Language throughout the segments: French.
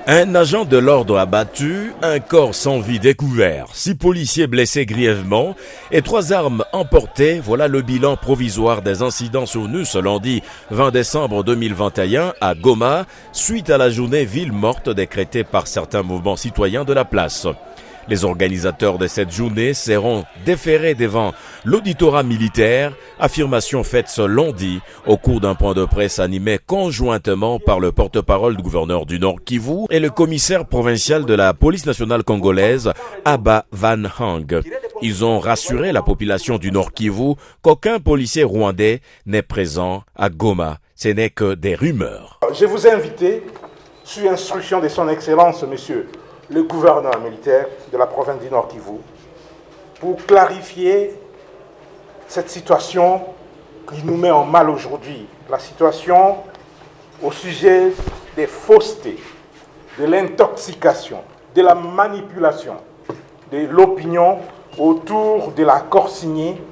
Un agent de l'ordre abattu, un corps sans vie découvert, 6 policiers blessés grièvement et 3 armes emportées. Voilà le bilan provisoire des incidents survenus ce lundi 20 décembre 2021 à Goma, suite à la journée ville morte décrétée par certains mouvements citoyens de la place. Les organisateurs de cette journée seront déférés devant l'auditorat militaire, affirmation faite ce lundi au cours d'un point de presse animé conjointement par le porte-parole du gouverneur du Nord Kivu et le commissaire provincial de la police nationale congolaise, Abba Van Hang. Ils ont rassuré la population du Nord Kivu qu'aucun policier rwandais n'est présent à Goma. Ce n'est que des rumeurs. Je vous ai invité, sous instruction de son Excellence, monsieur le gouverneur militaire de la province du Nord Kivu, pour clarifier cette situation qui nous met en mal aujourd'hui. La situation au sujet des faussetés, de l'intoxication, de la manipulation de l'opinion autour de l'accord signé,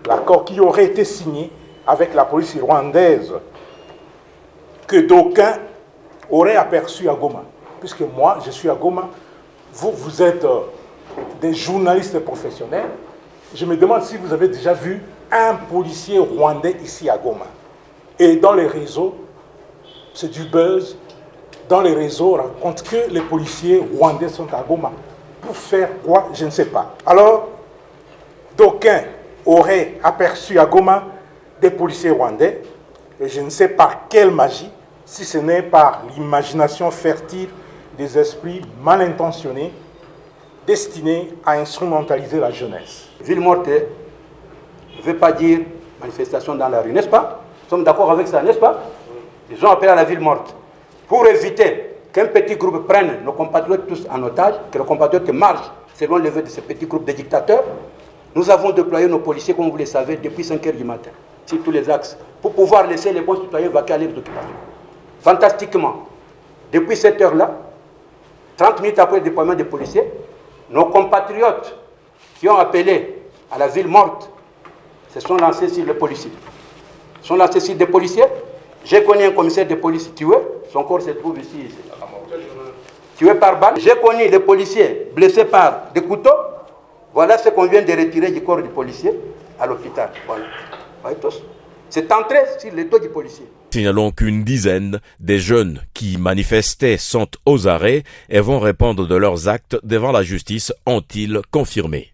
l'accord qui aurait été signé avec la police rwandaise, que d'aucuns auraient aperçu à Goma. Puisque moi, je suis à Goma, vous êtes des journalistes professionnels. Je me demande si vous avez déjà vu un policier rwandais ici à Goma. Et dans les réseaux, c'est du buzz. Dans les réseaux, on raconte que les policiers rwandais sont à Goma. Pour faire quoi, je ne sais pas. Alors, d'aucuns auraient aperçu à Goma des policiers rwandais. Et je ne sais par quelle magie, si ce n'est par l'imagination fertile des esprits mal intentionnés destinés à instrumentaliser la jeunesse. Ville morte ne veut pas dire manifestation dans la rue, n'est-ce pas? Nous sommes d'accord avec ça, n'est-ce pas? Ils ont appelé à la ville morte. Pour éviter qu'un petit groupe prenne nos compatriotes tous en otage, que nos compatriotes marchent selon le vœu de ce petit groupe de dictateurs, nous avons déployé nos policiers, comme vous le savez, depuis 5 h du matin, sur tous les axes, pour pouvoir laisser les bons citoyens vaquer à leurs occupations. Fantastiquement, depuis cette heure-là, 30 minutes après le déploiement des policiers, nos compatriotes qui ont appelé à la ville morte se sont lancés sur les policiers. Ils sont lancés sur des policiers. J'ai connu un commissaire de police tué, son corps se trouve ici. Tué par balle. J'ai connu des policiers blessés par des couteaux. Voilà ce qu'on vient de retirer du corps du policier à l'hôpital. Voilà. Vous voyez tous. C'est entré sur le dos du policier. Signalons qu'une dizaine des jeunes qui manifestaient sont aux arrêts et vont répondre de leurs actes devant la justice, ont-ils confirmé.